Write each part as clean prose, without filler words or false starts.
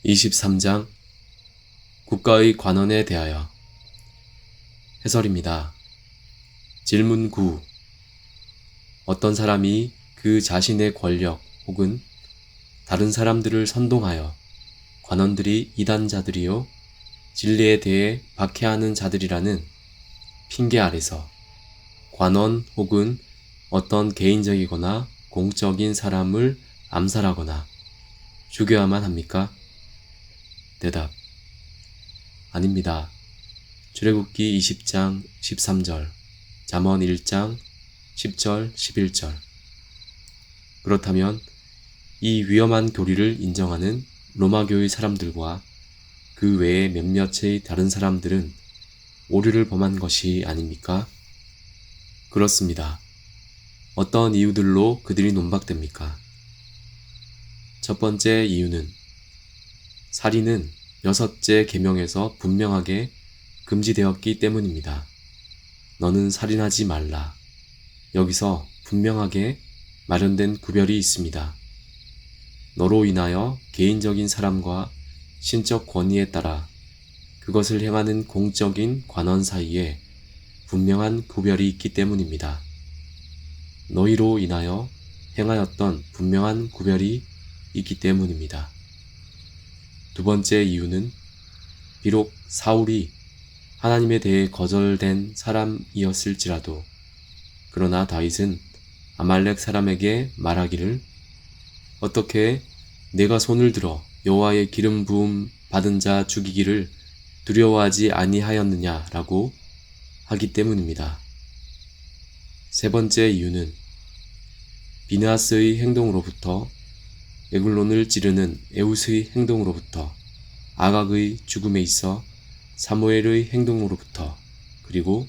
23장 국가의 관원에 대하여 해설입니다. 질문 9. 어떤 사람이 그 자신의 권력 혹은 다른 사람들을 선동하여 관원들이 이단자들이요 진리에 대해 박해하는 자들이라는 핑계 아래서 관원 혹은 어떤 개인적이거나 공적인 사람을 암살하거나 죽여야만 합니까? 대답. 아닙니다. 출애굽기 20장 13절, 잠언 1장 10절 11절. 그렇다면 이 위험한 교리를 인정하는 로마교의 사람들과 그 외의 몇몇의 다른 사람들은 오류를 범한 것이 아닙니까? 그렇습니다. 어떤 이유들로 그들이 논박됩니까? 첫 번째 이유는 살인은 6째 계명에서 분명하게 금지되었기 때문입니다. 너는 살인하지 말라. 여기서 분명하게 마련된 구별이 있습니다. 너로 인하여 개인적인 사람과 신적 권위에 따라 그것을 행하는 공적인 관원 사이에 분명한 구별이 있기 때문입니다. 너희로 인하여 행하였던 분명한 구별이 있기 때문입니다. 두 번째 이유는 비록 사울이 하나님에 대해 거절된 사람이었을지라도 그러나 다윗은 아말렉 사람에게 말하기를 어떻게 내가 손을 들어 여호와의 기름 부음 받은 자 죽이기를 두려워하지 아니하였느냐라고 하기 때문입니다. 세 번째 이유는 비느하스의 행동으로부터 에글론을 찌르는 에훗의 행동으로부터 아각의 죽음에 있어 사무엘의 행동으로부터 그리고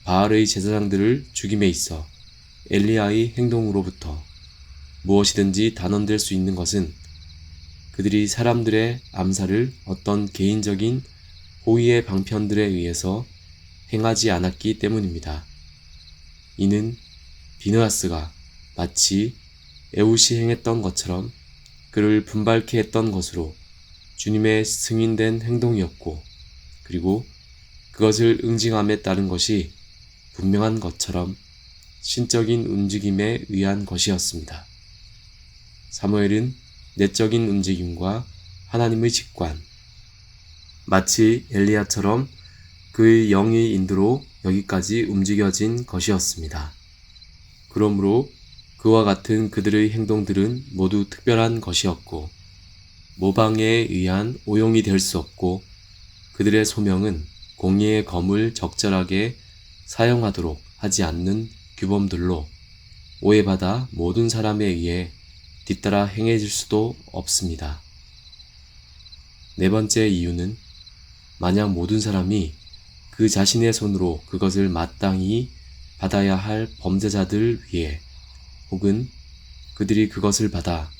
바알의 제사장들을 죽임에 있어 엘리야의 행동으로부터 무엇이든지 단언될 수 있는 것은 그들이 사람들의 암살을 어떤 개인적인 호의의 방편들에 의해서 행하지 않았기 때문입니다. 이는 비느하스가 마치 에훗이 행했던 것처럼 그를 분발케 했던 것으로 주님의 승인된 행동이었고 그리고 그것을 응징함에 따른 것이 분명한 것처럼 신적인 움직임에 의한 것이었습니다. 사무엘은 내적인 움직임과 하나님의 직관, 마치 엘리야처럼 그의 영의 인도로 여기까지 움직여진 것이었습니다. 그러므로 그와 같은 그들의 행동들은 모두 특별한 것이었고 모방에 의한 오용이 될 수 없고 그들의 소명은 공의의 검을 적절하게 사용하도록 하지 않는 규범들로 오해받아 모든 사람에 의해 뒤따라 행해질 수도 없습니다. 네 번째 이유는 만약 모든 사람이 그 자신의 손으로 그것을 마땅히 받아야 할 범죄자들 위에 혹은 그들이 그것을 받아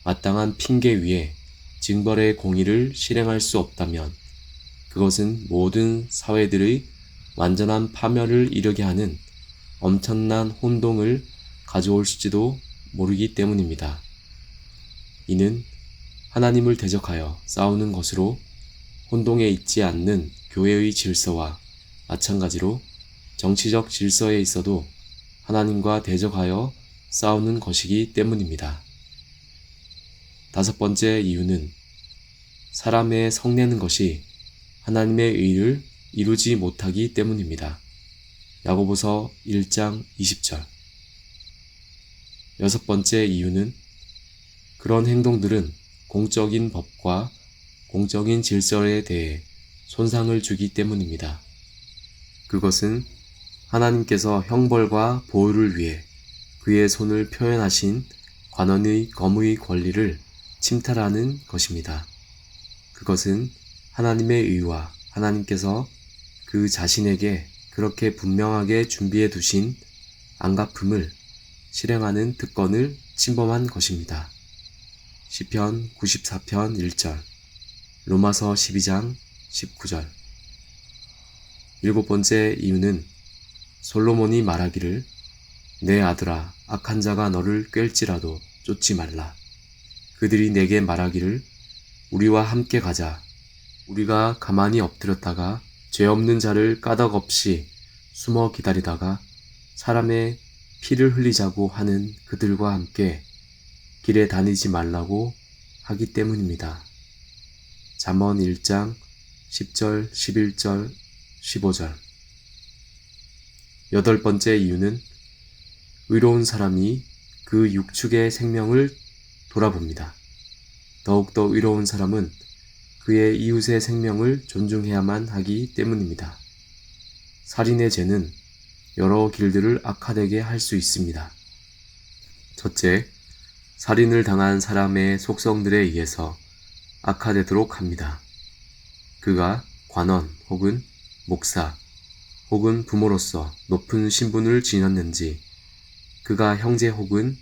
마땅한 핑계 위에 징벌의 공의를 실행할 수 없다면 그것은 모든 사회들의 완전한 파멸을 이르게 하는 엄청난 혼동을 가져올지도 모르기 때문입니다. 이는 하나님을 대적하여 싸우는 것으로 혼동에 있지 않는 교회의 질서와 마찬가지로 정치적 질서에 있어도 하나님과 대적하여 싸우는 것이기 때문입니다. 다섯 번째 이유는 사람의 성내는 것이 하나님의 의를 이루지 못하기 때문입니다. 야고보서 1장 20절. 여섯 번째 이유는 그런 행동들은 공적인 법과 공적인 질서에 대해 손상을 주기 때문입니다. 그것은 하나님께서 형벌과 보호를 위해 그의 손을 표현하신 관원의 검의 권리를 침탈하는 것입니다. 그것은 하나님의 의와 하나님께서 그 자신에게 그렇게 분명하게 준비해 두신 안갚음을 실행하는 특권을 침범한 것입니다. 시편 94편 1절, 로마서 12장 19절. 일곱 번째 이유는 솔로몬이 말하기를 내 아들아 악한 자가 너를 꿰을지라도 쫓지 말라. 그들이 내게 말하기를 우리와 함께 가자. 우리가 가만히 엎드렸다가 죄 없는 자를 까닭없이 숨어 기다리다가 사람의 피를 흘리자고 하는 그들과 함께 길에 다니지 말라고 하기 때문입니다. 잠언 1장 10절, 11절, 15절. 여덟 번째 이유는 의로운 사람이 그 육축의 생명을 돌아봅니다. 더욱더 의로운 사람은 그의 이웃의 생명을 존중해야만 하기 때문입니다. 살인의 죄는 여러 길들을 악화되게 할 수 있습니다. 첫째, 살인을 당한 사람의 속성들에 의해서 악화되도록 합니다. 그가 관원 혹은 목사 혹은 부모로서 높은 신분을 지녔는지, 그가 형제 혹은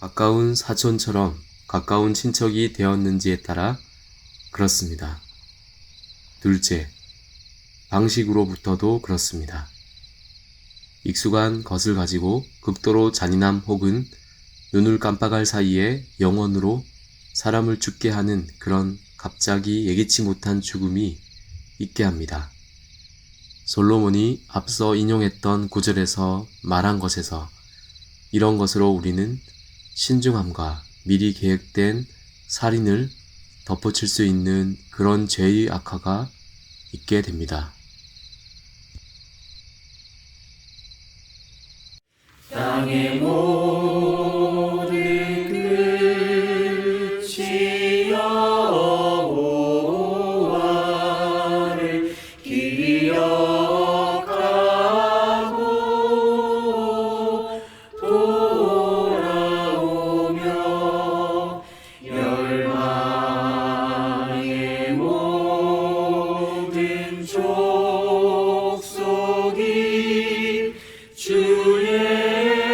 가까운 사촌처럼 가까운 친척이 되었는지에 따라 그렇습니다. 둘째, 방식으로부터도 그렇습니다. 익숙한 것을 가지고 극도로 잔인함 혹은 눈을 깜빡할 사이에 영원으로 사람을 죽게 하는 그런 갑자기 예기치 못한 죽음이 있게 합니다. 솔로몬이 앞서 인용했던 구절에서 말한 것에서 이런 것으로 우리는 신중함과 미리 계획된 살인을 덧붙일 수 있는 그런 죄의 악화가 있게 됩니다. 땅의 모든 끝이 여호와를 기억하고 돌아오며 열방의 모든 족속이 주의